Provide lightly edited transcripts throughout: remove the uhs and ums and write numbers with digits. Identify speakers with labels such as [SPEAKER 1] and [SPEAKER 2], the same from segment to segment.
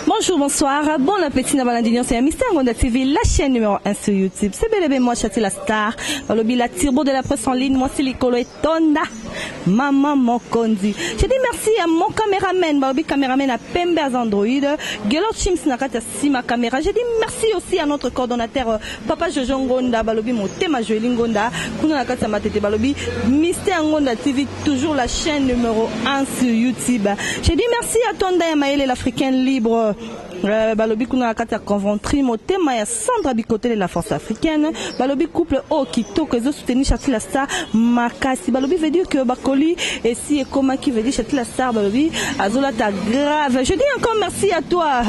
[SPEAKER 1] Bonjour, bonsoir, bon appétit dans Balandignon, c'est Mystère Ngonda TV, la chaîne numéro 1 sur YouTube. C'est bel et bien moi, Chati la star, Balobi la Tirbo de la presse en ligne, moi c'est Likolo et Tonda, Maman Mokondi. Je dis merci à mon caméraman, Balobi caméraman à Pembers Android, Gelo Chims Nakata Sima caméra. Je dis merci aussi à notre coordonnateur, Papa Jojo Ngonda, Balobi Motema Joeli Ngonda, Kuna Nakata Matete Balobi, Mystère Ngonda TV, toujours la chaîne numéro 1 sur YouTube. Je dis merci à Tonda Yamaele, l'Africaine libre. Balobi kuna akata conventri motema ya Sandra Bikote de la force africaine. Balobi couple au kitoko ezo soutenir Chati la star makasi. Balobi veut dire que bakoli et si et comment qui veut dire Chati la star Balobi azola ta grave. Je dis encore merci à toi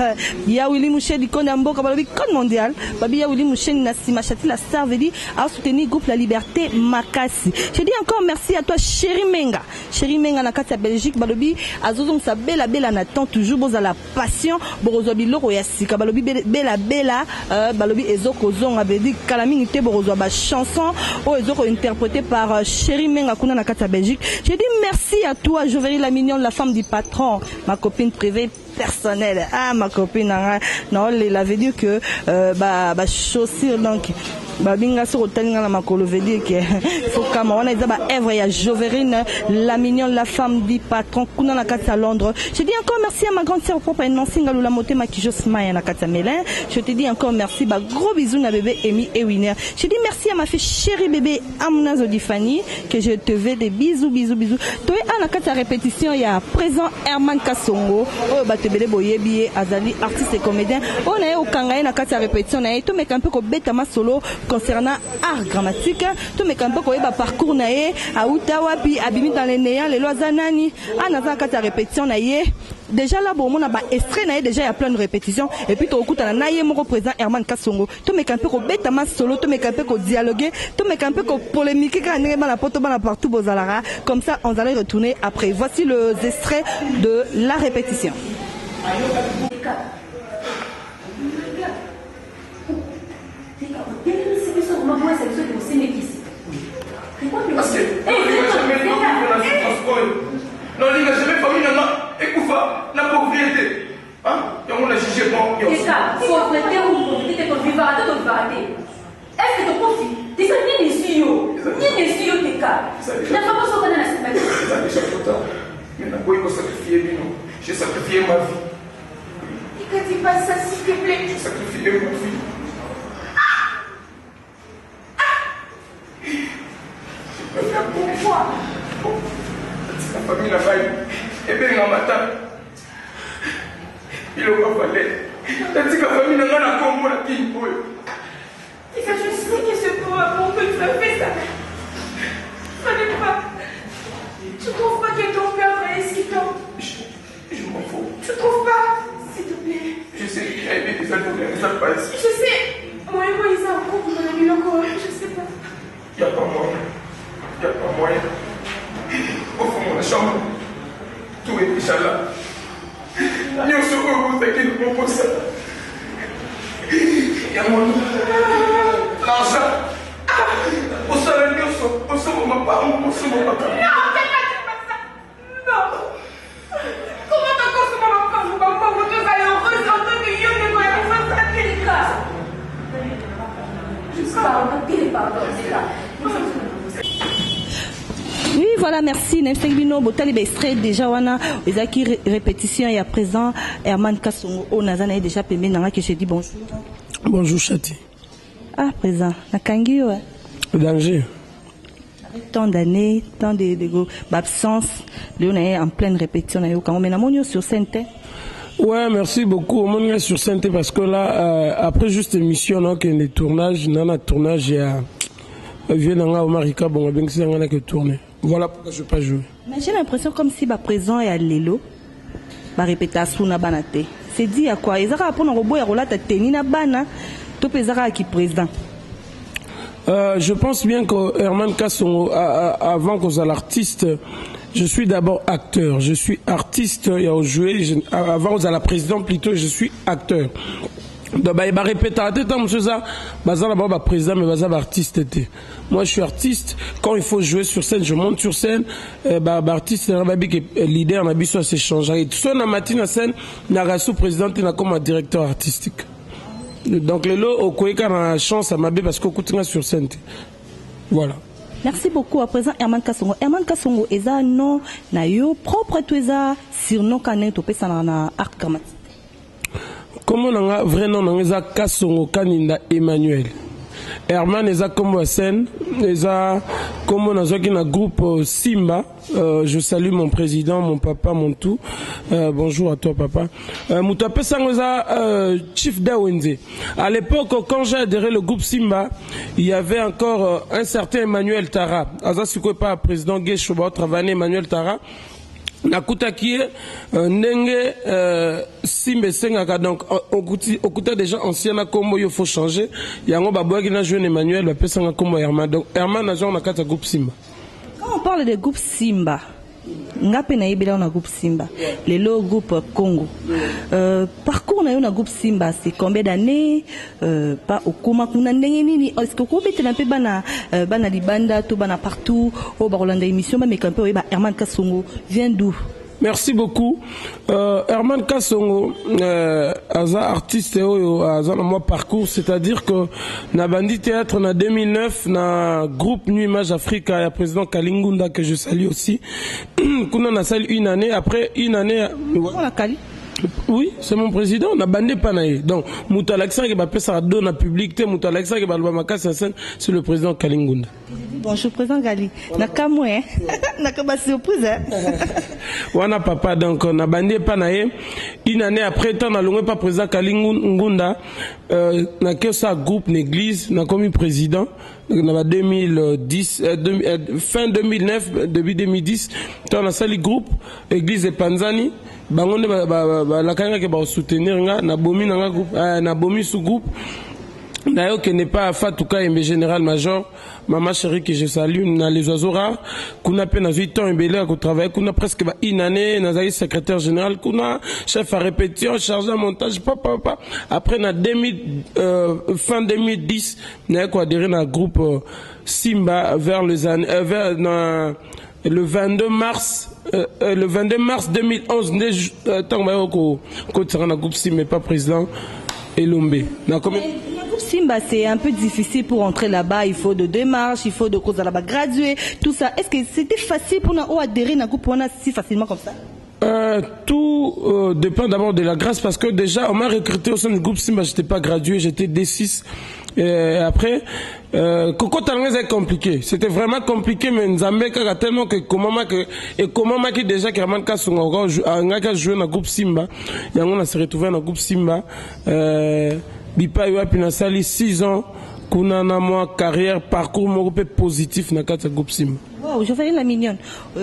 [SPEAKER 1] ya Willy Mouché di Konambo Balobi code mondial. Babi ya Willy Mouché nasima Chati la star veut dire à soutenir groupe La Liberté makasi. Je dis encore merci à toi Chéri Menga. Chéri Menga nakata Belgique Balobi azozong sa bella Nathan toujours boza la passion borozobi loko ya sika balobi bela balobi ezoko zonga bedi kalami te borozo ba chanson o ezoko interprété par Chéri Menga kuna na kata Belgique. J'ai dit merci à toi Jovery la mignonne, la femme du patron, ma copine privée personnelle. Ah ma copine non elle avait dit que ba chaussure donc babinga sur talinga la makolo veut dire que faut kama on a dit ba Evre ya Joverine la mignonne, la femme du patron kuna na kata Londres. Je dis encore merci à ma grande sœur propre Nancy Ngalula Motema qui jos maya na kata Melin. Je te dis encore merci, ba gros bisous na bébé Amy et Winner. Je dis merci à ma fille chérie bébé Amna Zodifani que je te veux des bisous. Toi à na kata répétition il y a présent Herman Kasongo oh ba te bele boyebi azali artiste et comédien. On a au kanga na kata répétition na tout mais un peu ko beta ma solo concernant art dramatique. Tout mais un peu ko ba parcours na ye a Utawa puis abimi dans les néants les lois zanani ana za kata répétition na ye. Déjà là bon on a ba extrait na ye déjà il y a plein de répétitions et puis to okuta na ye mo présent Herman Kasongo. Tout mais un peu ko beta ma solo tout mais un peu ko dialoguer tout mais un peu ko polémiquer quand on la poto bana partout bozalara comme ça on allait retourner après. Voici le extrait de la répétition.
[SPEAKER 2] Parce que non, il n'a jamais famille, la pauvreté. Hein? On a jugé bon.
[SPEAKER 3] Pauvreté ou pauvreté, ton vivant, ton vivant. Est-ce que tu profites? Tu sais, ni les suyos, tes cas. La femme se connaît la semaine.
[SPEAKER 2] Ça déjà trop tard. Mais n'a pas sacrifié, j'ai sacrifié ma vie.
[SPEAKER 3] Et quand tu passes ça, s'il te plaît,
[SPEAKER 2] j'ai sacrifié ma vie.
[SPEAKER 3] Pourquoi?
[SPEAKER 2] La famille n'a pas eu. Et bien, dans ma table, il aura fallu. La famille n'a pas eu la qui peut.
[SPEAKER 3] Et quand je sais que c'est pour amour que tu as fait ça, fallait pas. Tu trouves pas que ton père va hésitant?
[SPEAKER 2] Je m'en fous.
[SPEAKER 3] Tu trouves pas? S'il te plaît.
[SPEAKER 2] Je sais qu'il y a des alcooliques, ça passe.
[SPEAKER 3] Je sais. Moi et moi, ils ont un couple, mon ami, encore. Je sais pas.
[SPEAKER 2] Il n'y a pas moyen. Il n'y a pas moyen. Au fond de la chambre, tout est déjà là. Nous sommes heureux qu'ils nous proposent ça. Il y a mon l'argent. Au salaire, nous sommes ma part, nous sommes ma part.
[SPEAKER 3] Non, non. Comment t'as consommé ma part? Vous m'avez pas voté, vous allez heureux, en tant que yo de moi, vous faites ça, quel cas? Je sais pas, on a dit les pardons, c'est là.
[SPEAKER 1] Oui, voilà, merci. Nemsegbino, Botali extrait déjà, wana, Ezaki répétition et à présent, Herman Kasongo, on a déjà payé, nanga, que j'ai dit bonjour.
[SPEAKER 4] Bonjour, Chati.
[SPEAKER 1] Ah, présent. Nakangi, ouais.
[SPEAKER 4] Danger.
[SPEAKER 1] Avec tant d'années, tant d'absence, on est en pleine répétition, on est en sur scène.
[SPEAKER 4] Ouais, merci beaucoup. On est sur scène parce que là, après juste émission, donc, les tournages, nana tournage, il y a, vieux nanga, Omarika, bon, bien que c'est un que tourner. Voilà pourquoi je ne vais pas jouer.
[SPEAKER 1] Mais j'ai l'impression comme si bah présent et à l'élo, bah répétation na banate. C'est dit à quoi? Ils ont pour un robot et roulette à tenir na bana, tout pesera qui président.
[SPEAKER 4] Je pense bien que Herman Kasongo, avant qu'on soit l'artiste, je suis d'abord acteur. Je suis artiste, il y a joué, avant qu'on soit la présidente plutôt, je suis acteur. Donc, bah, il va répéter à tête, monsieur ça, baza là-bas, bah, président, mais baza, bah, artiste, était. Moi, je suis artiste. Quand il faut jouer sur scène, je monte sur scène. Bah, artiste, leader, n'a pas s'échanger. Tout ça, na matin, na scène, na rassou président, na comme un directeur artistique. Donc, le lot, au Koeka, na chance à m'abbé parce qu'on coûte sur scène. Voilà.
[SPEAKER 1] Merci beaucoup. À présent, Herman Kasongo. Herman Kasongo, est un nom, na yo, propre, tu es un surnom, kané, topé, ça na art dramatique.
[SPEAKER 4] Comment on a vrai nom on a Kasongo Kaninda Emmanuel. Herman est comme scène, est comme on a un groupe Simba. Je salue mon président, mon papa, mon tout. Bonjour à toi papa. Moutapé Sangoza Chief Dawenze. À l'époque quand j'ai adhéré le groupe Simba, il y avait encore un certain Emmanuel Tara. Aza sikwe pas président Gay Choba travailler Emmanuel Tara. Nakutakie Nenge Simbe Sengaka donc okuta déjà ancien na kombo il faut changer yango baboya qui na jeune Emmanuel ba pesanga kombo Herman donc Herman na genre na kata groupe Simba.
[SPEAKER 1] Quand on parle de groupe Simba ngape na yebela na groupe Simba le groupe Congo parcours na yo na groupe Simba c'est combien d'années pas au comment kuna ndenge nini est-ce que ko betela pe bana libanda to bana partout au barolanda émission mais quand peu ba Herman Kasongo vient d'où?
[SPEAKER 4] Merci beaucoup. Herman Kasongo, aza artiste aza na moi parcours, c'est-à-dire que na Bandi Théâtre na 2009 na groupe Nuit Image Africa, il y a président Kalingunda que je salue aussi. Kuna na salle une année, après une année. Oui, c'est mon président, on a bandé panaye. Donc, Moutalaxa qui va passer à donner la publicité, Moutalaxa qui va le bamaka c'est le président Kalingunda.
[SPEAKER 1] Bonjour président Gali. Nakamwe, nakaba surprise.
[SPEAKER 4] Wana papa donc on a bandé panaye. Une année après, tant on a longé pas président Kalingunda, na que ça groupe l'église, na comme président. En 2010, fin 2009, début 2010, on a sali groupe église de Panzani. Bangonde la kanga ke ba soutenir nga na bomi na groupe na bomi sous groupe d'ailleurs que n'est pas Fatouka et général major maman chérie que je salue na les oiseaux rares kuna pe na 8 ans embelé à travailler kuna presque une année na zaï secrétaire général kuna chef à répétition chargé à montage papa après na fin 2010 na ko adhéré na groupe Simba vers les années le 22 mars 2011, quand on a groupe Simba, mais pas président Elombe.
[SPEAKER 1] Simba, c'est un peu difficile pour entrer là-bas. Il faut de démarches, il faut de causes là-bas graduer, tout ça. Est-ce que c'était facile pour nous adhérer à un groupe si facilement comme ça?
[SPEAKER 4] Tout dépend d'abord de la grâce parce que déjà on m'a recruté au sein du groupe Simba, j'étais pas gradué, j'étais D6. Et après, Coco Talanga est compliqué. C'était vraiment compliqué, mais Nzambe a tellement que comment qui déjà qui ramène qu'à son joué dans le groupe Simba. Et on a se retrouvé dans le groupe Simba. Bipa Yoa Pinasali 6 ans. Kuna na moi carrière parcours mon groupe positif na kata groupe Simba.
[SPEAKER 1] Wow, je fais la mignonne.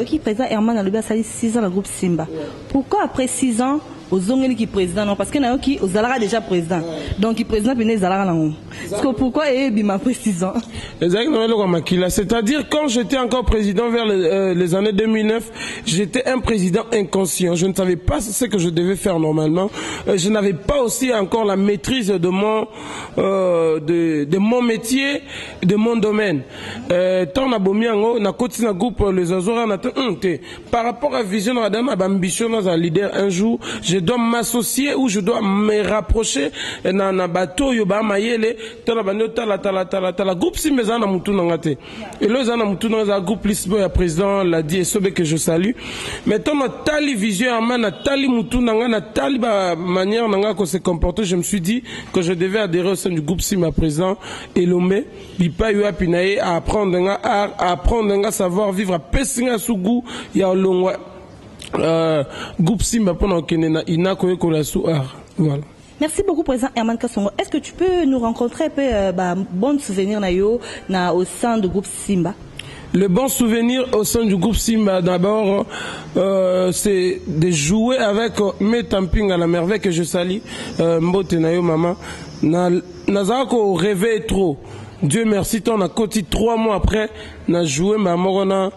[SPEAKER 1] Qui présente Herman a le 6 ans dans le groupe Simba. Pourquoi après 6 ans aux ongles qui président non parce que na qui aux alara déjà président. Donc il président venez zalara là. Parce que pourquoi et bima après 6 ans. C'est-à-dire quand j'étais encore président vers les années 2009, j'étais un président inconscient. Je ne savais pas ce que je devais faire normalement. Je n'avais pas aussi encore la maîtrise de mon de mon métier, de mon domaine. Tant na bomiango na koti na groupe les azora na par rapport à vision na dama ambition dans un leader un jour, je dois m'associer ou je dois me rapprocher na bateau yo ba mayele tala bando tala groupe si mes ana mutu na ngate et le zana mutu na groupe Lisbo ya président l'a dit et sobe que je salue mais tant na tali vision Herman na tali mutu na tali ba manière na ko se comporter je me suis dit que je devais adhérer au sein du groupe Simba président Elombe bipa yo apinaye à apprendre à savoir vivre à pesinga sugu ya longwa groupe Simba pendant que ina ko la sou art voilà. Merci beaucoup président Herman Kasongo. Est-ce que tu peux nous rencontrer un peu bon souvenir au sein du groupe Simba?
[SPEAKER 4] Le bon souvenir au sein du groupe Simba, d'abord, c'est de jouer avec mes tampings à la merveille que je salue. Mbote nayo maman. Nazako rêvé trop. Dieu merci, on a côté 3 mois après. na joué Mamorona,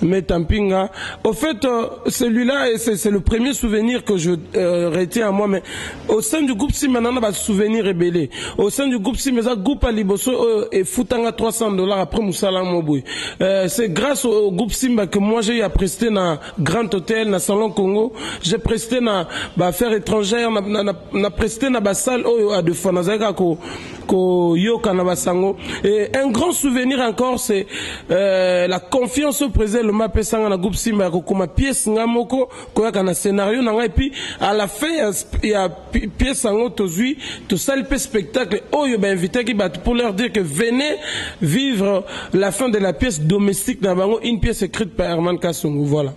[SPEAKER 4] Metampinga. Au fait, celui-là, c'est le premier souvenir que je retiens à moi, mais au sein du groupe Simba, on a pas souvenir rébellé. Au sein du groupe Simba, le groupe Aliboso et foutanga $300 après Moussala Moboui. C'est grâce au groupe Simba que moi j'ai presté dans Grand Hôtel, dans Salon Congo, j'ai presté dans affaires étrangères, na presté dans salle à deux fois, et un grand souvenir encore, c'est la confiance au président le m'a pesanga na groupe Simba comme pièce ngamoko koyaka na scénario nanga, et puis à la fin il y a pièce ngo tozui to salle spectacle oyo ba invité qui bat pour leur dire que venez vivre la fin de la pièce domestique na bango, une pièce écrite par Herman Kassongo. Voilà.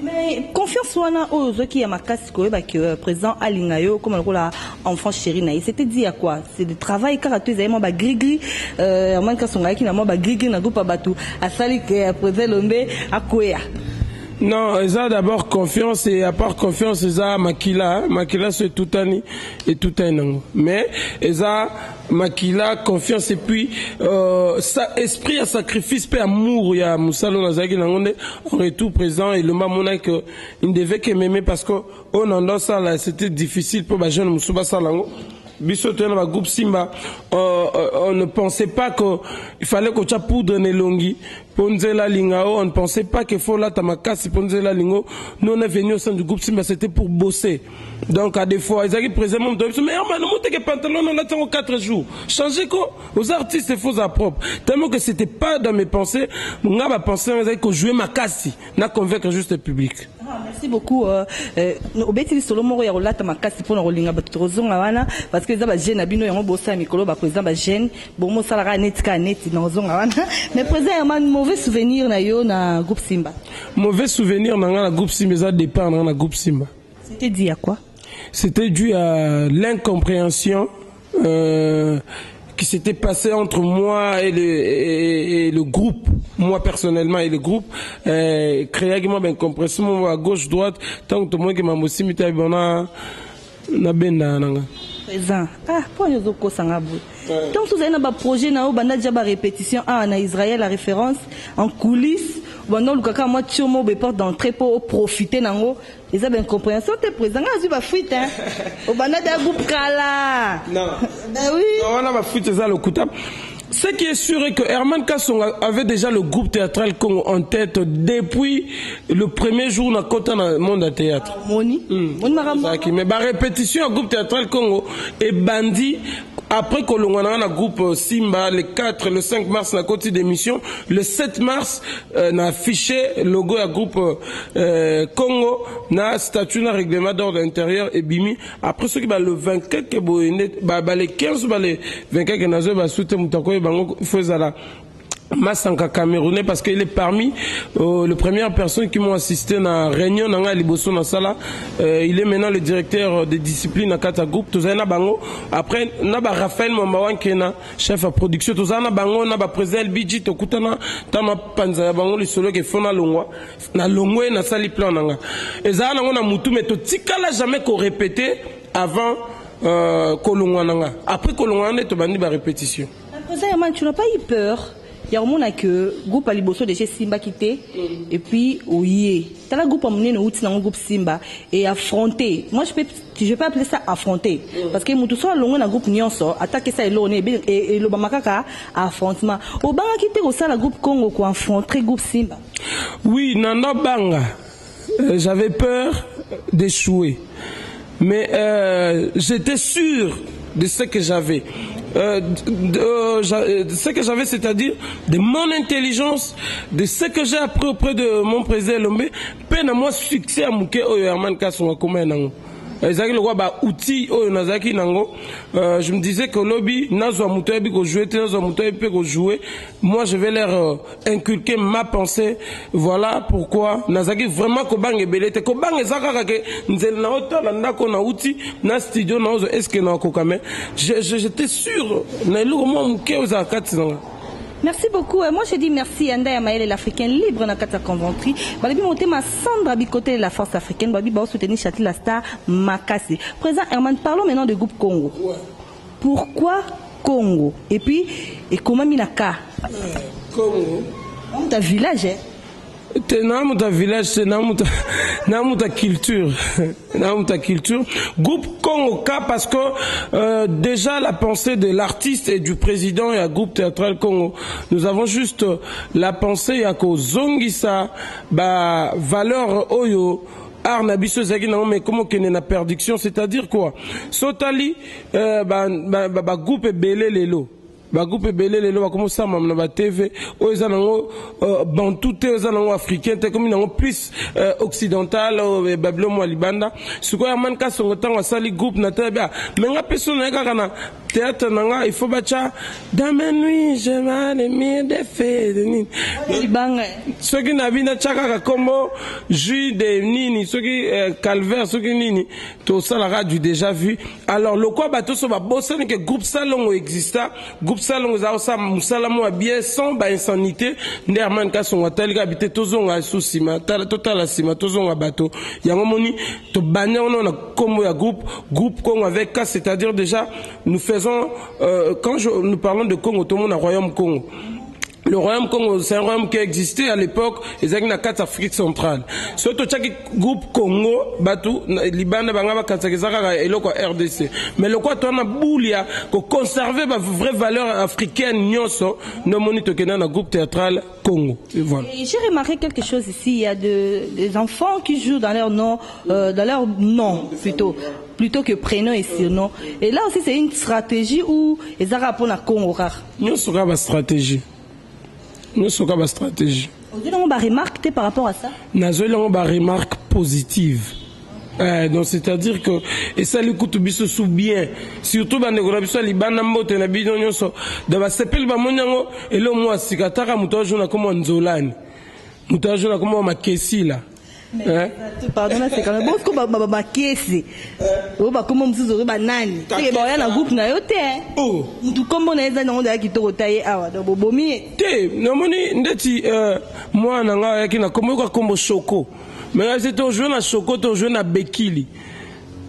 [SPEAKER 1] Mais confiance wana aux qui a makasi ko ba que président Alingayo comme la enfant chéri na c'était dit à quoi, c'est de travail karaté zayema ba grigri Herman Kassongo qui na mo ba grigri na groupe batu asali que président Lombe akoya.
[SPEAKER 4] Non, ils ont d'abord confiance, et à part confiance, ils ont Makila. Makila, c'est tout ani et tout un. Mais ils ont Makila, confiance, et puis esprit à sacrifice, paix, amour. Il y a Moussalo Nazaki, on est tout présent, et le mamona que il devait que m'aimer parce que on en ça là, c'était difficile pour les jeunes Moussouba Salango. Groupe Simba, on ne pensait pas qu'il fallait que tu poudre Nelongi, Ponzela Lingao, on ne pensait pas qu'il faut la Tamakasi, Ponzela Lingo. Nous on est venus au sein du groupe Simba, c'était pour bosser. Donc à des fois, ils arrivent présentement, mais on monte que pantalon, on l'attend 4 jours. Changer quoi? Aux artistes, c'est faux à propre. Tellement que c'était pas dans mes pensées, on a pensé que jouer ma cassi, n'a convaincre juste le public.
[SPEAKER 1] Merci beaucoup. Au béti solo moro ya rolata makasi pour rolinga batorozo ngawana parce que za ba jeune abino yango bossa mikolo ba président ba jeune bomo sala netika neti na zonga wana. Mais président Herman, mauvais souvenir na yo na groupe Simba.
[SPEAKER 4] Mauvais souvenir na groupe Simba, ça dépend na groupe Simba.
[SPEAKER 1] C'était dû à quoi?
[SPEAKER 4] C'était dû à l'incompréhension qui s'était passé entre moi et le groupe, moi personnellement et le groupe, créé une compréhension à gauche droite, tant que moi qui m'a aussi mis à na benda nanga.
[SPEAKER 1] Présent. Ah, pour nous au Kosangabu. Donc vous avez un projet na banda déjà répétition en Israël, la référence en coulisses. Bon, le kaka moi tu me porte d'entrée pour profiter nango. Ils ont bien compréhension. T'es présent, tu vas fuite hein. Au banda de groupe kala. Non. Ben oui.
[SPEAKER 4] On a fuite ça le couteau. Ce qui est sûr est que Herman Kassongo avait déjà le groupe théâtral Congo en tête depuis le premier jour dans le monde à théâtre.
[SPEAKER 1] Moni.
[SPEAKER 4] Mais la répétition au groupe théâtral Congo est bandit. Après que l'on a un groupe Simba, le 4, le 5 mars, na côté d'émission, le 7 mars, na affiché logo à groupe Congo, na statut na règlement d'ordre intérieur et bimi. Après ce qui va le 24 les 15 les 24 que nazo va soutenir mutako bango faisala. Massanka Camerounais parce qu'il est parmi les premières personnes qui m'ont assisté dans la réunion dans Liboso dans Sala. Il est maintenant le directeur de discipline à Kata Group. Tozana Bango. Après, naba Raphaël Mambawan Kena, chef à production. Tozana Bango, naba président Bidji Tokutana, Tama Panza Bango, le solo qui font na Longwa. Na Longwa, na Sali Plan Nanga. Et ça, on a moutou, mais Totikala jamais qu'on répétait avant Kolongwa Nanga. Après Kolongwa, on est bandi ba répétition.
[SPEAKER 1] Président, tu n'as pas eu peur? Il y a un monde que groupe Aliboso de chez Simba quitté et puis ouye. T'as la groupe amené nous dans groupe Simba et affronter. Moi je peux pas appeler ça affronter parce que mutu so longo na groupe nyonso attaquer ça et le bamakaka affrontement. Au banga quitté au ça la groupe Congo ko affronter groupe Simba.
[SPEAKER 4] Oui, nana banga. J'avais peur d'échouer. Mais j'étais sûr de ce que j'avais. Ce que j'avais, c'est-à-dire de mon intelligence, de ce que j'ai appris auprès de mon président Lombe, peine à moi succès à Mouké Herman Kassongo comme un je me disais que lobby moi je vais leur inculquer ma pensée. Voilà pourquoi Nazaki vraiment Kobang belete Kobang ezaka ke nzel na hôtel ndako na uti na studio na ozo est-ce que na kokame j'étais sûr na lu mo muke ozakati nanga.
[SPEAKER 1] Merci beaucoup. Moi, je dis merci à Ndaya Maël, l'Africain libre dans la conventerie. Balabi monter ma Sandra Bikoté de la force africaine. Balabi va soutenir Château la star Makassi. Président Herman, parlons maintenant du groupe Congo. Ouais. Pourquoi Congo? Et puis, et comment Minaka?
[SPEAKER 4] Congo.
[SPEAKER 1] On t'a village, hein?
[SPEAKER 4] C'est ta village, c'est ta culture. Ta culture. Groupe Congo parce que déjà la pensée de l'artiste et du président et à groupe théâtral Congo, nous avons juste la pensée à Zongisa, valeur oyo. Art nabiso zaki na mais comment que na perdiction, c'est-à-dire quoi? Sotali groupe belé lelo. Groupe belé lelo comme ça même na TV o ezanango bantou te ezanango africain te comme nango plus occidental bablo mo libanda siko ya man ka songo tango sali groupe na tebe mais nga personne na kana théâtre nanga il faut bacha dans mes nuits je m'aime des faits
[SPEAKER 1] libanga
[SPEAKER 4] ce qui na bina chaka comme jus de nini ce qui calvaire ce qui nini to ça la radio déjà vu alors le quoi bato so ba bossa que groupe salongo exista groupe salongo za ça musalamo bien sans ba insanité nderman ka son hotel ka habité tozonga susima total sima tozonga bato yango moni to banya on a comme ya groupe Congo avec cas c'est-à-dire déjà nous faisons quand nous parlons de Congo tout le monde a royaume Congo. Le royaume Congo, c'est un royaume qui existait à l'époque, ils avaient 4 Afrique centrale. Surtout chaque groupe Congo, Batou, Liban, Bangaba, Katsakizaka et le RDC. Mais le quoi, on a boulia, qu'on conserve ma vraie valeur africaine, Nyoso, nos monitos qui dans le groupe théâtral Congo. Et voilà.
[SPEAKER 1] J'ai remarqué quelque chose ici, il y a des enfants qui jouent dans leur nom, plutôt que prénom et surnom. Et là aussi, c'est une stratégie où ils arrivent pour la Congo.
[SPEAKER 4] Nous sommes la stratégie. Nous sommes la stratégie.
[SPEAKER 1] Vous avez une remarque par rapport à ça?
[SPEAKER 4] Nous avons une remarque positive. Donc c'est-à-dire que et ça le coûte biso bien surtout dans les gros biso libana mbote na bidon nyonso de ba sepel ba monyango et le mois sikataka mutojo na comme nzolani mutojo na comme makesi là.
[SPEAKER 1] Pardon, c'est quand même bon que ma caisse. Oh, bah comment vous aurez banane? C'est bon, il y a un groupe na yote. Oh, tout comme on est dans le qui te taille ah, donc bobomi.
[SPEAKER 4] Té, non moni ndeti moi nanga yaki na comme choco. Mais là c'est toujours na choco, toujours na bekili.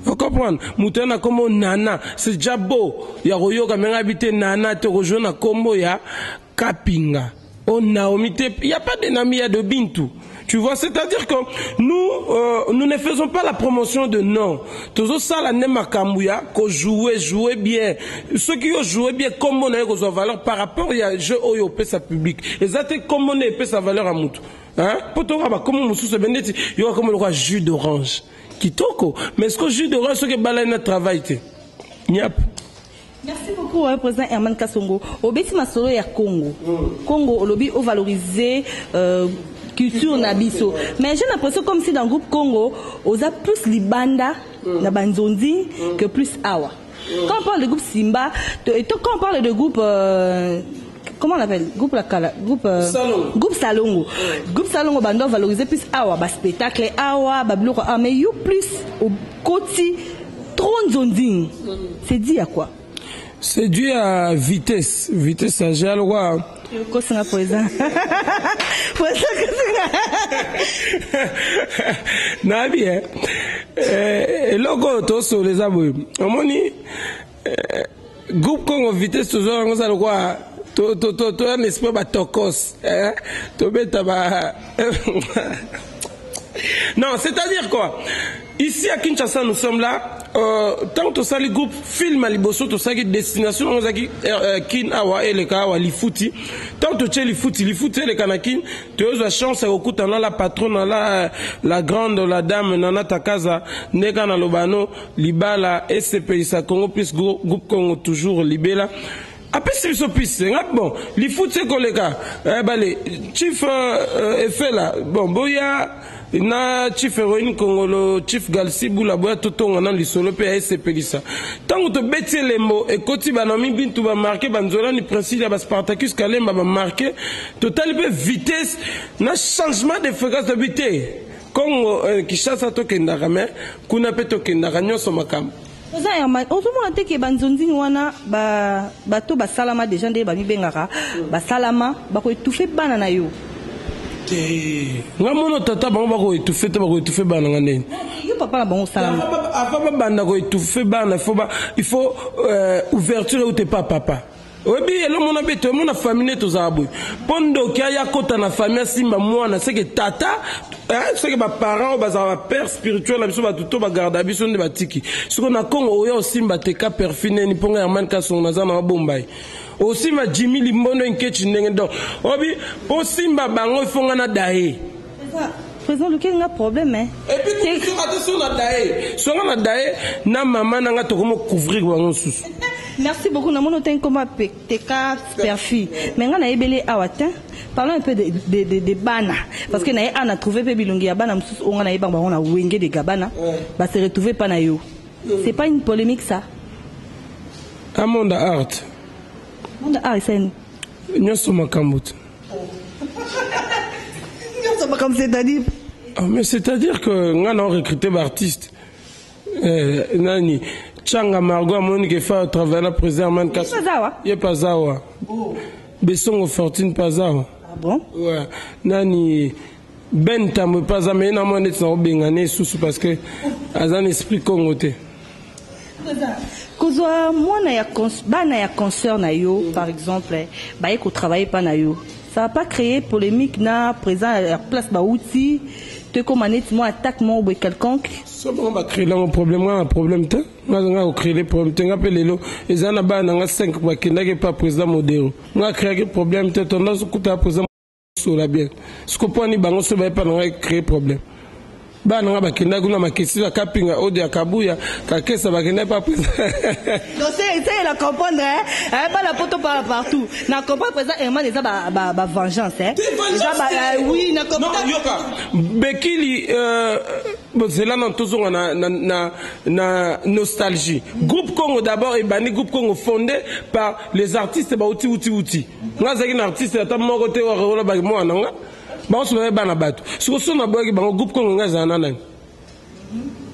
[SPEAKER 4] Vous comprenez? Moutana comme nana, c'est déjà beau. Ya royoka menga habité nana te rejoindre comme ya kapinga. Oh Naomi, il y a pas de nami ya de bintu. Tu vois, c'est-à-dire que nous ne faisons pas la promotion de non. Toujours ça, la nema kamouya, qu'on jouait bien. Ceux qui ont joué bien, comme on a eu valeur par rapport à jeu oyo pe sa public. Et ça, comme on a eu sa valeur à moutou. Hein? Pour toi, comme on se bendit, il y a comme le roi jus d'orange. Kitoko. Mais est-ce que jus d'orange, ce que balai travail, Niap.
[SPEAKER 1] Merci beaucoup, président Herman Kasongo. Au Bessi Masoro ya Congo. Congo, au lobby, au valoriser, culture nabiso. Mais j'ai l'impression comme si dans le groupe Congo, on a plus Libanda, na Banzondi, que plus Awa. Quand on parle de groupe Simba, et quand on parle de groupe, comment on l'appelle? Groupe Lakala, groupe Salongo. Groupe Salongo, Bando valoriser plus Awa, bas spectacle Awa, bablo, mais you plus au côté Tronzonding. C'est dit à quoi?
[SPEAKER 4] C'est dû à vitesse à gérer le roi. Nabi, et logo tous les abonnés. Omoni, groupe Congo vitesse toujours on ça le roi. To un esprit ba tokos, to beta ba. Non, c'est-à-dire quoi? Ici à Kinshasa, nous sommes là. Tant que ça, les groupes filment à Liboso, tout ça qui destination, on a qui Kin Awa et les Kawa Lifuti. Tant que tu Lifuti les Kanakin, tu as la chance à écouter la patronne, la grande, la dame, Nana Takaza, Negana Lobano, Libala, SCP, ça Congo plus groupe Congo toujours Libela. Après c'est ce piste, bon, les foot c'est qu'on les gars, les chief effet là, bon, boya, na chief héroïne congolo, chief galsibou la boya tout on a l'isolo pe ASP ça. Tant que tu bêtis les mots et quand tu vas nommer bintu va marquer, banzola ni principe à Spartacus Kalemba va marquer, total peu vitesse, na changement de fréquence de vitesse. Congo qui chasse à tokendara mais kuna pe tokendara nyoso makam.
[SPEAKER 1] Oza Herman, ozomo ate ke banzonzi wana bato basalama déjà nde ba mibengaka basalama bako étouffer bana na yo.
[SPEAKER 4] Ngamono tata bango bako étouffer bana ngane.
[SPEAKER 1] Yo papa la bango salama.
[SPEAKER 4] Avant banda ko étouffer bana il faut ouverture ou t'es pas papa. Oui, bien, là, mon abbé, tout le monde a famille, tout ça. Pendant qu'il y a côté na famille, simba moi, c'est que tata, c'est que mes parents, mes père spirituel, la mission, tout va garder, la mission de batiki. Ce qu'on a comme au simba te ka perfine, ni ponga yaman ka son nazan na bombay. Aussi ma Jimmy Limbono inkechi n'engendo. Obi, au simba bango fonga na dae.
[SPEAKER 1] Président, lequel a un problème, hein?
[SPEAKER 4] Et puis, tu as tout sur la dae. Sur la dae, na maman n'a pas comment couvrir bango sous.
[SPEAKER 1] Merci beaucoup. Nous avons un comme TK Perfi. Mais on a ébélé à Watin. Parlons un peu de bana. Parce que nous avons trouvé des bilongi à bana. On a wengé des gabana. Bah, c'est retrouvé pas na yo. C'est pas une polémique, ça?
[SPEAKER 4] Un monde art.
[SPEAKER 1] Monde art, c'est nous.
[SPEAKER 4] Nous sommes à Kambout.
[SPEAKER 1] Nous sommes comme c'est-à-dire.
[SPEAKER 4] Mais c'est-à-dire que nous avons recruté des artistes. Nani. Changa Margot Monique fait travailler la président Mankas. Il pas zawa. Besson Fortune pas zawa.
[SPEAKER 1] Ah bon?
[SPEAKER 4] Ouais. Nani Ben Tam pas zawa mais na moi net na bengane sous parce que azan esprit congoté.
[SPEAKER 1] Kozwa mwana ya bana ya concert na yo par exemple, ba eko travailler pas na yo. Ça va pas créer polémique na présent à place ba outil te comme moi attaque moi ou quelconque.
[SPEAKER 4] Ça va créer un problème te. On va créer les problèmes te ngapele lo ezana ba na 5 ba kindake pas président modéro. On va créer problème te tendance kuta président sur la bien. Ce qu'on peut ni bango so ba pas na créer problème. Ba na ba kindake na makesi la kapinga odi ya kabuya ka kesa ba kindake pas président.
[SPEAKER 1] Donc c'est la comprendre hein. Pas la poto partout. Na comprendre président Herman déjà ba vengeance hein. Oui, na comprendre.
[SPEAKER 4] Non, yoka. Bekili bon, c'est là non toujours na nostalgie. Groupe Congo d'abord et bani groupe Congo fondé par les artistes ba outi. Moi c'est un artiste à mon côté wa rola ba moi nanga. Ba on se va ba na bato. Ce que son na boy ba groupe Congo ngaza nana.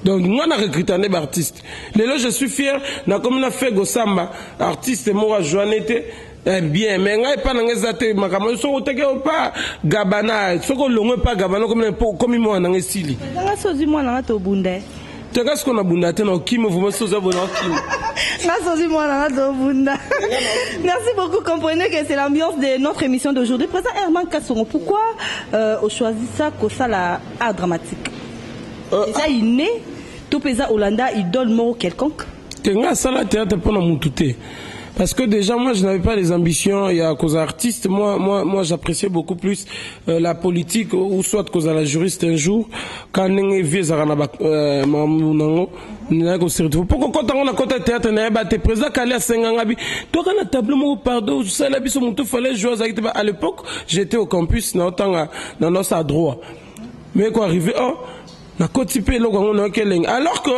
[SPEAKER 4] Donc moi on a recruté un artiste. Lelo je suis fier na comme na fait Gosamba artiste moi Joannette bien mais ngai pas ngezate makamo so oteke pas gabana so ko longwe pas gabana comme moi na ngesili.
[SPEAKER 1] Nga sozi moi na to bunda.
[SPEAKER 4] Tu qu'est-ce qu'on a bunda te na kimo vous me soza bona kimo.
[SPEAKER 1] Nga sozi moi na to bunda. Merci beaucoup, comprenez que c'est l'ambiance de notre émission d'aujourd'hui. Président Herman Kasongo, pourquoi on choisit ça comme ça la art dramatique? Ça il né tout pesa Hollanda idole mort quelconque.
[SPEAKER 4] Tenga ça la théâtre pour na mututé. Parce que déjà, moi, je n'avais pas les ambitions, il y a cause artiste. Moi, j'appréciais beaucoup plus la politique, ou soit cause à la juriste un jour. Quand on est vieux, pourquoi quand on a côté théâtre, on a battu président Kalia Sengangabi. Toi, quand on a tableau, pardon, je sais, la biso, mon tout fallait jouer à l'époque, j'étais au campus, dans notre droit. Mais quoi, arrivé, alors que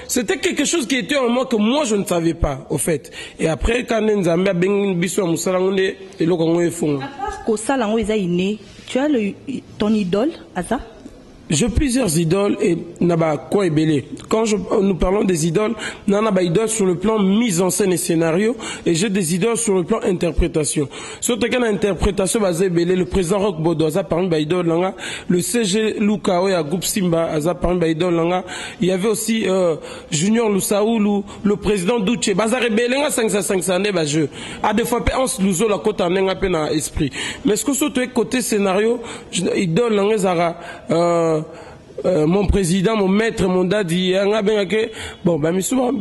[SPEAKER 4] c'était quelque chose qui était en moi que moi je ne savais pas au fait. Et après quand on a
[SPEAKER 1] tu as ton idole à ça?
[SPEAKER 4] J'ai plusieurs idoles et naba quoi belé. Quand nous parlons des idoles, naba idoles sur le plan mise en scène et scénario et j'ai des idoles sur le plan interprétation. Surtout quand l'interprétation basée belé, le président Rock Bodo a parmi ba idole langa, le CG Lukao et groupe Simba a parmi ba idole langa. Il y avait aussi Junior Lusaoulou, le président Douche bazare belé nga 500 ne ba jeu. A des fois on se luso la côte en nga pe na esprit. Mais ce que surtout côté scénario, idole langa zara mon président, mon maître, mon daddy, bon, bah, mais souvent,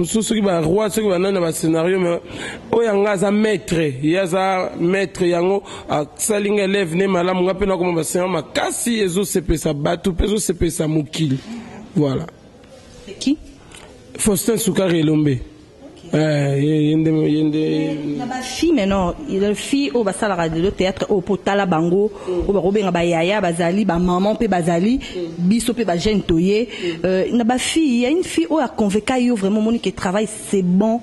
[SPEAKER 4] ceux qui va roi, ceux qui va dans le scénario, mais, oh, yanga, za maître, yaza maître, yango, a saling élève, ne malam, on appelle comme un séant, ma kassi, ezo, sepe sa batou, peso, sepe sa moukil. Voilà.
[SPEAKER 1] C'est qui?
[SPEAKER 4] Faustin Soukari Lombe. Yende.
[SPEAKER 1] La fille maintenant, la fille au basala radio théâtre au potala bango, au barobe ngaba yaya bazali, ba maman pe bazali, biso pe ba jeune toyé. Na ba fille, il y a une fille au a convaincu yo vraiment moni qui travaille c'est bon.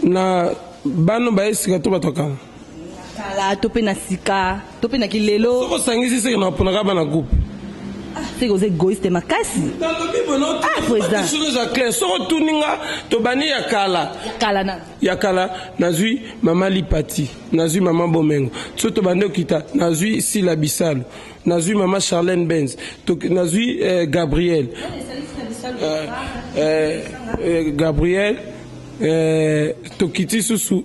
[SPEAKER 4] Na bano ba esika to batoka.
[SPEAKER 1] Kala topé na sika, topé na kilelo.
[SPEAKER 4] Soko sangisi c'est na ponaka bana groupe.
[SPEAKER 1] C'est aux égoïstes makasi.
[SPEAKER 4] Dans le Bible, non, les choses sont claires. So tuninga to bani yakala. Yakala nazui mama Lipati, nazui mama Bomengo. So to bande kita, nazui Sila Bissal, nazui mama Charlène Benz, nazui Gabriel. Gabriel tokiti susu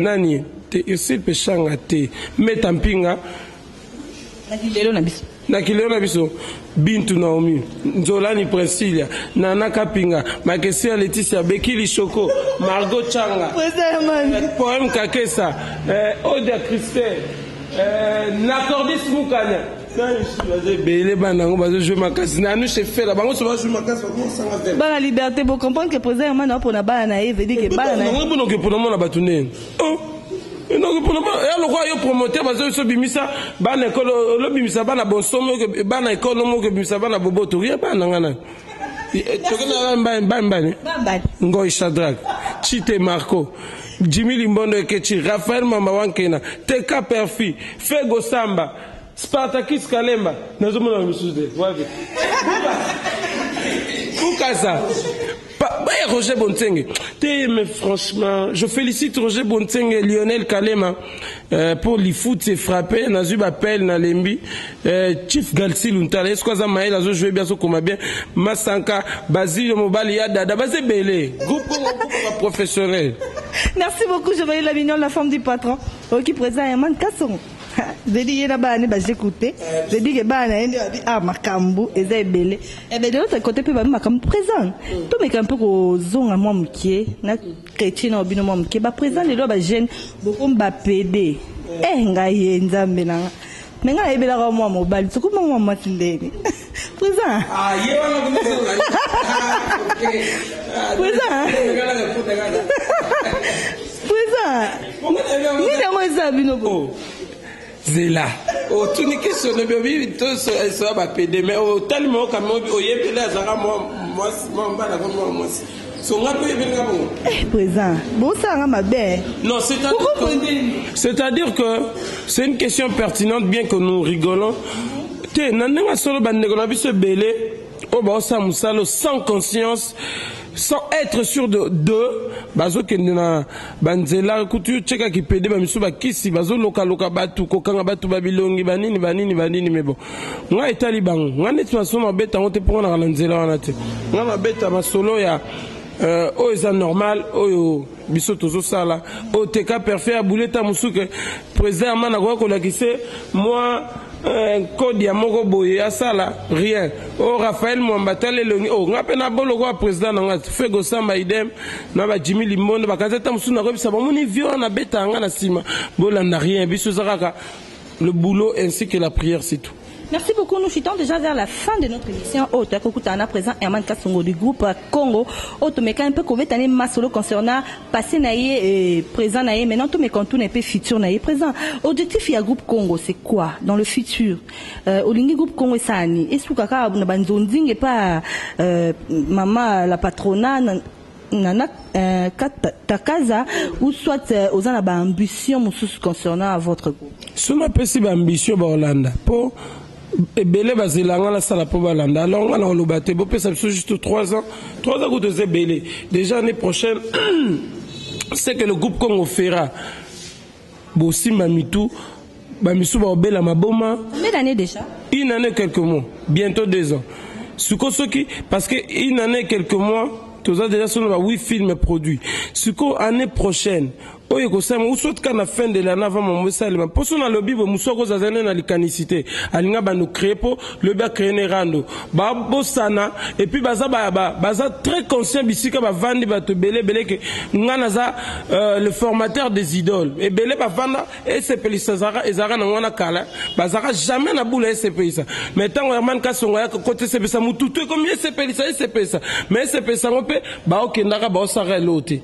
[SPEAKER 4] nani te isil peshanga te metampinga na kilelo na biso Bintu Naomi Nzolani Priscilla Nana Kapinga Makesia Laetitia Bekili Shoko Margot Changa Poème Kakesa Odia Christelle Nakordis Moukanya
[SPEAKER 1] la liberté pour comprendre que président Herman pour la balle naïve veut dire que balle naïve
[SPEAKER 4] donc pour le roi yo promoteur bazo so bimisa bana ekolo lo bimisa bana bonsomo ke bana ekolo mo ke bimisa bana boboto ria bana ngana tokena mbani Ngoy Shadrack Chite Marco Jimmy Limbondo Ekechi Raphaël Mamawankena Teka Perfi Fego Samba Spartakis Kalemba nazomona misude wapi Fukasa Roger Bontengue. Mais franchement, je félicite Roger Bontengue et Lionel Kalema pour les foot et frapper. Nazub appel Nalembi, Chief Galsi Luntale, Esquaza Maël, Azo joué bien comme bien, Massanka, Basile Mobali Yada, Basé Belé, groupe professionnel.
[SPEAKER 1] Merci beaucoup, je voyais la mignon, la femme du patron, qui présente Herman Kasson. J'ai dit j'ai écouté. J'ai dit que Makambu et Zébélé. Et bien de l'autre côté, puis Makambu présent. Tout mais un peu aux zones à moi qui na chrétien au binôme moi qui présent les lois jeune beaucoup PD. Ngaye nzambe na. Mais nga ebela ka moi mobile. Tu comment moi matindeni. Présent. Ah yéwa présent.
[SPEAKER 4] Zela. Oh, tu n'es que sur le bébé, tout ça va péder, mais au tellement comme au yépi azara moi son
[SPEAKER 1] présent. Bon ça ma belle.
[SPEAKER 4] Non, c'est-à-dire que c'est une question pertinente bien que nous rigolons. Té nanenga solo bandeko na biso belé o ba sa musalo sans conscience. Sans être sûr de bazo kendina banzela kutu cheka kipede ba misuba kisi bazo loka batu kokanga batu babilongi banini mais bon nga etali bango nga neti masoma beta ngote pona na nzela wana te nga na beta masolo ya o eza normal oyo biso tozo sala o teka parfait abuleta musuke président mana ko kolakise moi code ya moko boye asala rien o Raphaël Mwambatale longi o ngape na bolo ko président nga Fego Samba idem na ba Jimmy Limbondo bakazeta musuna ko bisa bamoni vio na beta nga na sima bola na rien biso zakaka le boulot ainsi que la prière c'est tout.
[SPEAKER 1] Merci beaucoup. Nous chutons déjà vers la fin de notre émission. Autre Kokutana présent Herman Kasongo du groupe Congo. Autre mais quand un peu Kovetane Masolo concernant passé naïe et présent naïe. Maintenant tout mais quand tout n'est pas futur naïe présent. Objectif il y a groupe Congo c'est quoi dans le futur? Olingi groupe Congo et Sani. Est-ce que kaka na banzonding et pas maman la patrona nana Takaza ou soit aux ana ba ambition mususu concernant votre groupe.
[SPEAKER 4] Si on appelle ça ambition ba Hollande pour Belé bazelanga la sala pour balanda. Alors on a le batté. Bon, ça fait juste 3 ans que de Belé. Déjà l'année prochaine, c'est que le groupe Congo fera. Bossi Mamitou, Bamisou Babela Maboma.
[SPEAKER 1] Combien d'années déjà?
[SPEAKER 4] Une année quelques mois, bientôt 2 ans. Parce que une année quelques mois, tous as déjà sur 8 films produits. Ce qu'année prochaine. Oye ko sama usot kana fin de l'année avant mon salima poso na lobby bo musoko zazana na likanicité alinga ba nous créer pour le ba créer rando ba bosana et puis baza très conscient bisika ba vandi ba te belé que ngana za le formateur des idoles et belé ba vanda et c'est pelisazara ezara na ngana kala bazara jamais na boule c'est ça mais tant Herman Kasongo ya côté c'est ça mututu comme c'est ça mais c'est ça on peut ba okendaka ba osara loté.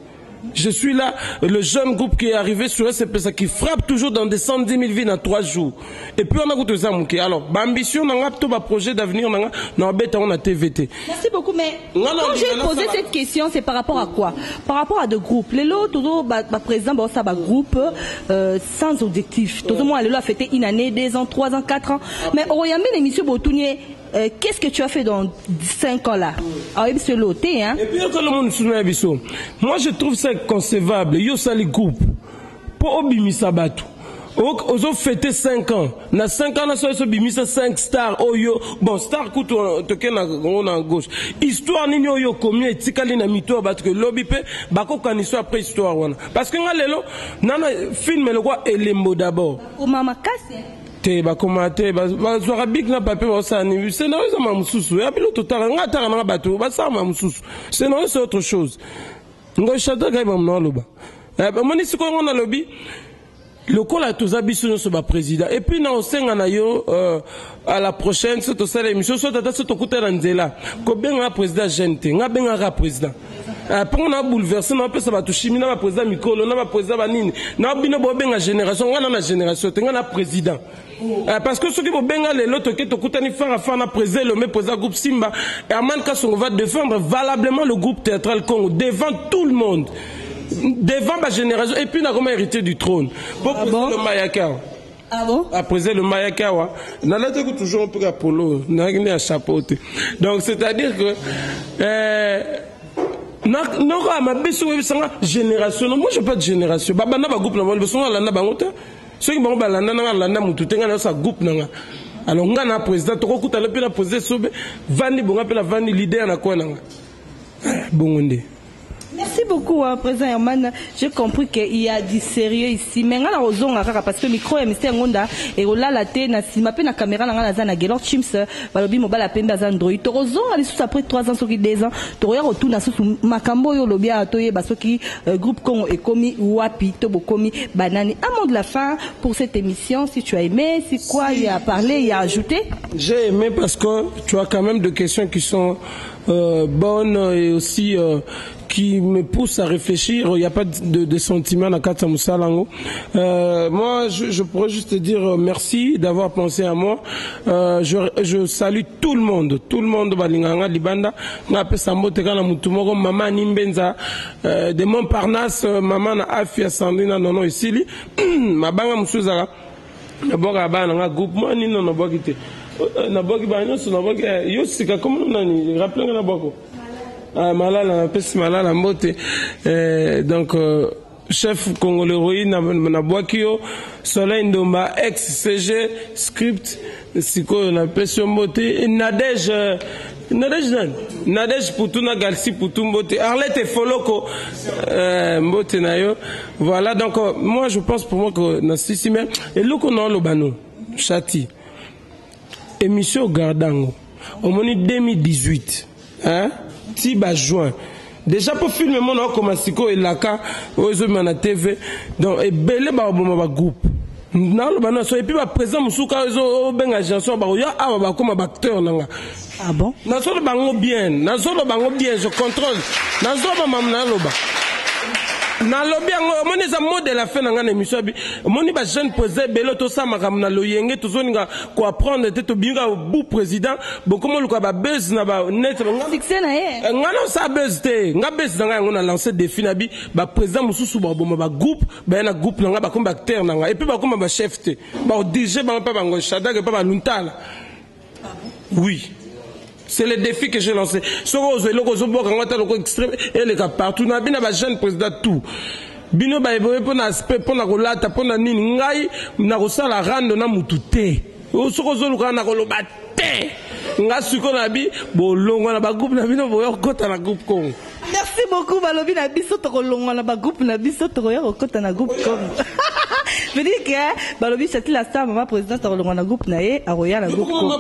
[SPEAKER 4] Je suis là, le jeune groupe qui est arrivé sur SPSA, qui frappe toujours dans des 110 000 vies dans 3 jours. Et puis on a goûté ça, mouké. Alors, l'ambition, on a un projet d'avenir, on a TVT.
[SPEAKER 1] Merci beaucoup, mais quand j'ai posé cette question, c'est par rapport à quoi? Par rapport à deux groupes. Les lots, toujours, président, ça, groupe, sans objectif. Tout le monde, a fêté une année, 2 ans, 3 ans, 4 ans. Mais au Yamé, l'émission Botounier, qu'est-ce que tu as fait dans 5 ans là? Ah, et puis loté, hein?
[SPEAKER 4] Et puis, quand le monde se moi, je trouve ça concevable. Yo, ça les groupes. Pour Obimi Sabatou. Ozo fêté 5 ans. Na 5 ans, na so bimisa 5 stars. Oyo, bon, star kutu toke na gauche. Histoire nini oyo komi etikali na mito parce que lobby pe bako kaniso après histoire wana. Parce que nga lelo nana film le quoi elembo d'abord.
[SPEAKER 1] O mama kasi.
[SPEAKER 4] Te bakoma te bazwaka big na papier basani. C'est na za mamususu. Ya bilo total nga tara na bato basa mamususu. C'est non c'est autre chose. Ngo chata kai ba mna loba. Moni siko ngona lobby. Le col a tous habitués sur le président. Et puis, nous avons à la prochaine, c'est tout ça l'émission, soit à ce côté d'Anzela. Combien un président gente, un président. Pour on a bouleversé, on a ça va toucher, on a président Mikolo, on a président Banini, on a bien la génération, on a la génération, on a président. Parce que ceux qui vont bien aller l'autre qui te coûte faire président le président groupe Simba, et Aman Kasson va défendre valablement le groupe théâtral Congo devant tout le monde. Devant ma génération, et puis on a comment hérité du trône. Pour le Mayakawa.
[SPEAKER 1] Ah bon?
[SPEAKER 4] Après le Mayakawa, on a toujours un peu Apollo, on a gagné un chapeau. Donc c'est-à-dire que non, ma génération, moi je n'ai pas de génération. Baba n'a pas groupe, on a la bangote. Ceux qui m'ont balanda, on a la moutou, on a sa groupe. Alors on a un président, on a le président, Vani, on a Vani, leader, on a quoi? Bon,
[SPEAKER 1] merci beaucoup, président Herman. J'ai compris qu'il y a du sérieux ici. Mais on a raison parce que le micro est Mr. Ngonda et on l'a la tête, si ma peine la caméra n'a pas la gueule, Chims, balobi mobile la peine d'Android. Tu raison, après 3 ans, sur 2 ans, tu regardes autour de Makambo yo lobby à toye basoki groupe Congo et komi wapi tobo komi banani. À mot de la fin pour cette émission, si tu as aimé, si quoi il y a parlé, il y a ajouté.
[SPEAKER 4] J'ai aimé parce que tu as quand même des questions qui sont bonnes et aussi qui me pousse à réfléchir. Il n'y a pas de sentiments dans Kata Moussalango. Moi, je pourrais juste te dire merci d'avoir pensé à moi. Je salue tout le monde balinganga libanda. Ngape sambote kana mutumoko mama nimbenza de Montparnasse mama na afia sandina nono isili mabanga musuzaka naboka bana nga groupe moi ni nono bokite naboki banyo so naboki yosika comme nani rappelez nga naboko malala pesi malala mbote donc chef congolais na boakio Soleil Ndomba ex CG script siko na pesi mbote Nadège Poutuna Galsi Poutou Mbote Arlette Foloko Mbote Nayo. Voilà, donc moi je pense pour moi que na sisi mais et le qu'on a le bano Chati émission Gardango au moni 2018 hein Tiba juin déjà pour filmer mon nom comme Siko et Laka aux hommes na TV donc et belé ba groupe na le bano so et puis ba présent musuka zo benga chanson ba ya aba ba comme acteur nanga.
[SPEAKER 1] Ah bon?
[SPEAKER 4] Nazolo bango bien, je contrôle. Nazolo mamna loba. Na lobi ngo moni za modèle la fin nga na émission bi. Moni ba jeune président belo to sa makamna loyenge to zoninga ko apprendre te to binga bu président, bon comment le ko ba buzz na ba net nga
[SPEAKER 1] fixé na ye.
[SPEAKER 4] Nga no sa buzz te, nga buzz nga ngona lancer défi na bi ba président mususu ba boma ba groupe, ba na groupe nga ba comme acteur nga et puis ba comme ba chef te. Ba DJ ba pas ba ngo shada que pas ba luntala. Oui. C'est le défi que j'ai lancé. Et les gars partout, na bina ba jeune président tout. Bino ba eboye pour na aspect pour na kolata pour na nini ngai na kosala rando na mutute. O soko zo luka na koloba te. Nga suko na bi bolongo na ba groupe na bino boyo kota na groupe Congo.
[SPEAKER 1] Merci beaucoup balobi na biso to kolongo na ba groupe na biso to yo kota na groupe Congo. Je dis que balobi c'est la star maman président to kolongo na groupe na ye a roya na groupe Congo.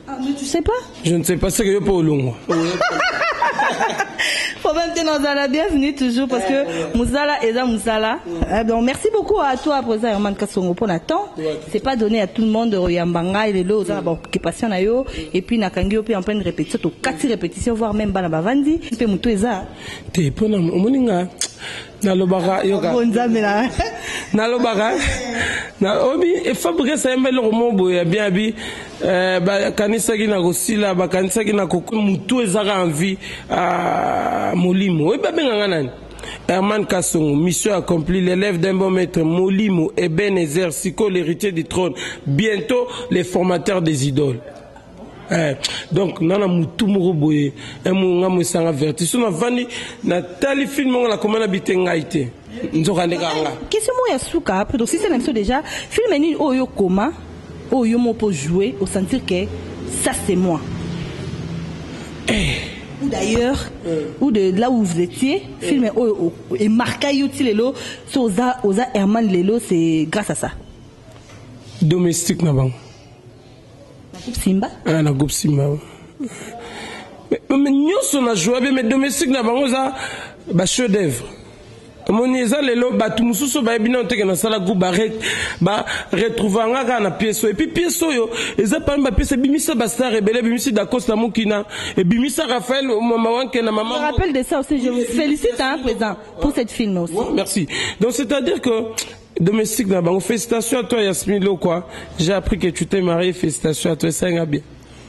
[SPEAKER 1] Ah, mais tu sais pas? Je
[SPEAKER 4] ne sais pas, c'est que je peux au long.
[SPEAKER 1] Faut maintenant la bienvenue toujours parce que Mousala et Mousala. Donc merci beaucoup à toi, président Herman Kassongo pour Nathan. C'est pas donné à tout le monde de Royambanga et les lots qui passent na yo et puis na kangi puis en pleine répétition, to 4 répétitions voire même bana bavandi. Pe muto eza.
[SPEAKER 4] Te pona moninga. Nalobara yoga. Nalobara. Na obi e fabriquer ça mbele romombo ya bien bi ba kanisa ki na kosila ba kanisa ki na koku mutu ezaka envie à Molimo. E ba benga nani? Herman Kassongo, mission accomplie, l'élève d'un bon maître Molimo Ebenezer Siko, l'héritier du trône. Bientôt les formateurs des idoles. Donc nana mutu moko boye nga mo sanga verti so na vandi na tali film la komana bitenga ite nzoka ndekanga
[SPEAKER 1] question mo ya suka après donc si c'est l'émission déjà film ni oyo koma oyo mo pour jouer au sentir que ça c'est moi ou d'ailleurs ou de là où vous étiez film et marqué yuti lelo so oza Herman lelo c'est grâce à ça
[SPEAKER 4] domestique na bango
[SPEAKER 1] Simba
[SPEAKER 4] na groupe Simba mais nyonso na joué mais domestique na bango za ba chef d'œuvre moni eza lelo batu mususu ba bina onteke na sala groupe ba retrouver nga na pièce et puis pièce yo eza pas ba pièce bimisa ba star rebelle bimisi d'Acosta Mukina et bimisa Raphaël mama wanke na maman.
[SPEAKER 1] Je me rappelle de ça aussi, je vous félicite hein présent pour cette film aussi.
[SPEAKER 4] Ouais, merci. Donc c'est-à-dire que domestique na bango félicitations à toi Yasmine Lo quoi. J'ai appris que tu t'es marié, félicitations à toi ça va bien.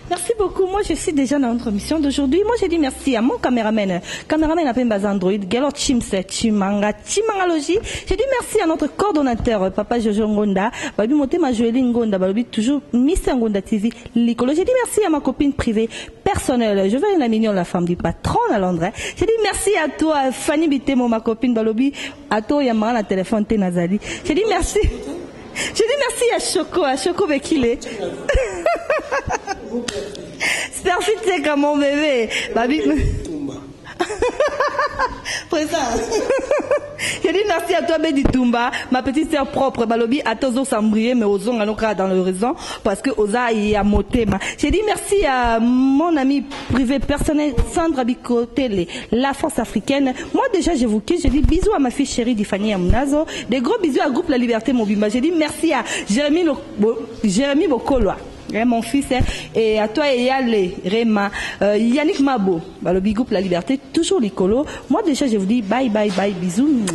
[SPEAKER 1] Merci beaucoup. Moi, je suis déjà dans notre mission d'aujourd'hui. Moi, j'ai dit merci à mon caméraman. Caméraman a base Android. Galo Chimse, Chimanga, Chimangalogie. J'ai dit merci à notre coordonnateur, Papa Jojo Ngonda. Babi Moté ma Joëlie Ngonda. Babi toujours Miss Ngonda TV. L'icolo. J'ai dit merci à ma copine privée, personnelle. Je vais la mignon, la femme du patron à Londres. J'ai dit merci à toi, Fanny Bitemo, ma copine Balobi. À toi, Yamara, la téléphone, Ténazali. J'ai dit merci. Je dis merci à Choco Bekile. Perfect, c'est comme mon bébé. Babi. Présent. Je dis merci à toi, Bédi Toumba, ma petite sœur propre, Balobi, à Tozo Sambrié, mais aux ongles dans le raison, parce que Oza y a motema. Je dis merci à mon ami privé personnel, Sandra Bikotele, la force africaine. Moi, déjà, je vous quitte. Je dis bisous à ma fille chérie, Difani Amunazo. Des gros bisous à Groupe La Liberté Mobimba. Je dis merci à Jérémy Bokoloa. Mon fils, et à toi et Yale, Rema, Yannick Mabo, le Big Groupe La Liberté, toujours l'écolo. Moi déjà je vous dis bye bye bye, bisous.